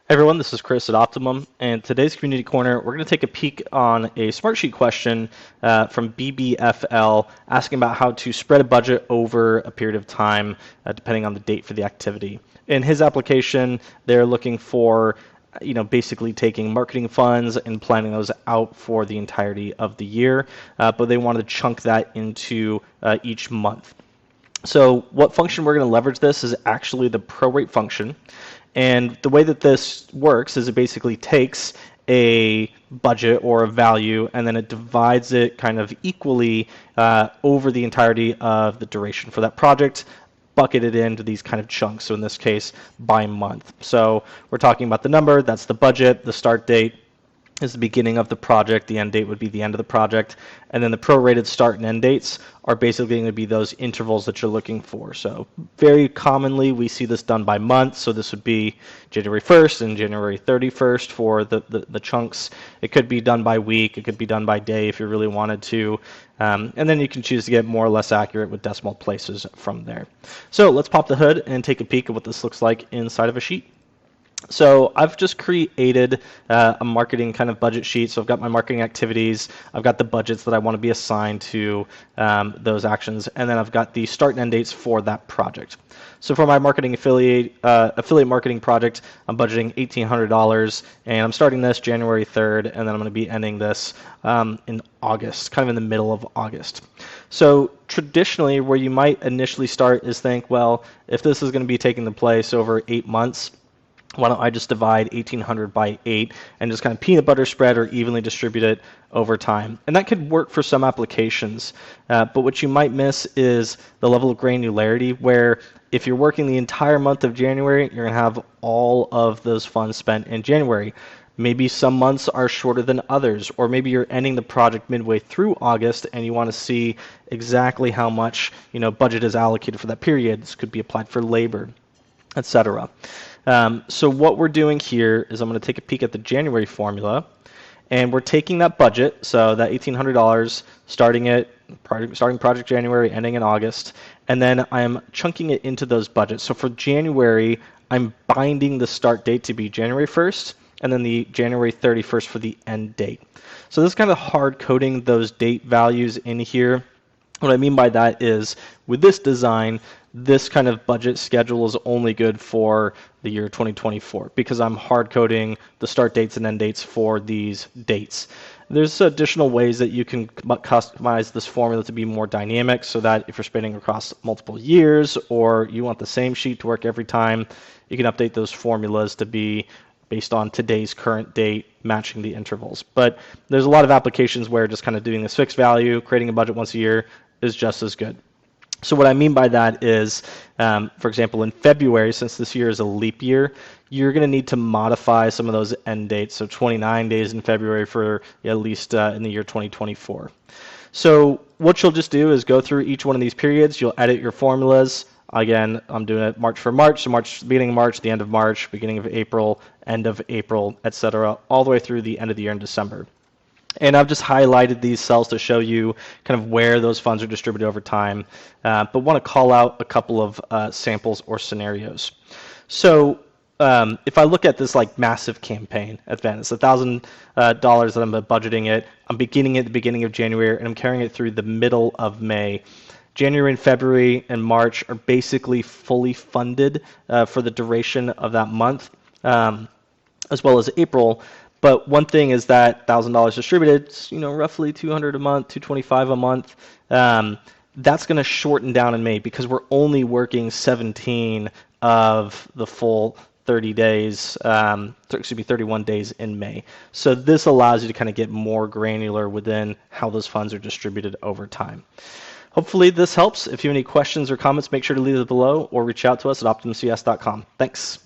Hey everyone, this is Chris at Optimum, and today's Community Corner, we're going to take a peek on a Smartsheet question from BBFL asking about how to spread a budget over a period of time depending on the date for the activity. In his application, they're looking for basically taking marketing funds and planning those out for the entirety of the year, but they wanted to chunk that into each month. So what function we're going to leverage this is actually the prorate function. And the way that this works is it basically takes a budget or a value and then it divides it kind of equally over the entirety of the duration for that project, bucketed into these kind of chunks. So in this case, by month. So we're talking about the number, that's the budget, the start date is the beginning of the project, the end date would be the end of the project, and then the prorated start and end dates are basically going to be those intervals that you're looking for. So very commonly we see this done by month, so this would be January 1st and January 31st for the chunks. It could be done by week, it could be done by day if you really wanted to, and then you can choose to get more or less accurate with decimal places from there. So let's pop the hood and take a peek at what this looks like inside of a sheet. So I've just created a marketing kind of budget sheet. So I've got my marketing activities, I've got the budgets that I want to be assigned to those actions, and then I've got the start and end dates for that project. So for my marketing affiliate marketing project, I'm budgeting $1,800, and I'm starting this January 3rd, and then I'm going to be ending this in August, kind of in the middle of August. So traditionally, where you might initially start is think, well, if this is going to be taking place over 8 months, why don't I just divide 1,800 by 8 and just kind of peanut butter spread or evenly distribute it over time. And that could work for some applications, but what you might miss is the level of granularity where if you're working the entire month of January, you're going to have all of those funds spent in January. Maybe some months are shorter than others, or maybe you're ending the project midway through August and you want to see exactly how much budget is allocated for that period. This could be applied for labor, etc. So what we're doing here is I'm going to take a peek at the January formula, and we're taking that budget, so that $1,800, starting project January, ending in August, and then I'm chunking it into those budgets. So for January, I'm binding the start date to be January 1st, and then the January 31st for the end date. So this is kind of hard coding those date values in here. What I mean by that is, with this design, this kind of budget schedule is only good for the year 2024 because I'm hard coding the start dates and end dates for these dates. There's additional ways that you can customize this formula to be more dynamic so that if you're spending across multiple years or you want the same sheet to work every time, you can update those formulas to be based on today's current date, matching the intervals. But there's a lot of applications where just kind of doing this fixed value, creating a budget once a year is just as good. So what I mean by that is, for example, in February, since this year is a leap year, you're going to need to modify some of those end dates, so 29 days in February for at least in the year 2024. So what you'll just do is go through each one of these periods, you'll edit your formulas. Again, I'm doing it March for March, so beginning of March, the end of March, beginning of April, end of April, etc., all the way through the end of the year in December. And I've just highlighted these cells to show you kind of where those funds are distributed over time, but want to call out a couple of samples or scenarios. So if I look at this like massive campaign event, it's $1,000 that I'm budgeting it. I'm beginning at the beginning of January, and I'm carrying it through the middle of May. January and February and March are basically fully funded for the duration of that month, as well as April. But one thing is that $1,000 distributed, roughly $200 a month, $225 a month. That's going to shorten down in May because we're only working 17 of the full 30 days, 31 days in May. So this allows you to kind of get more granular within how those funds are distributed over time. Hopefully this helps. If you have any questions or comments, make sure to leave it below or reach out to us at optimumcs.com. Thanks.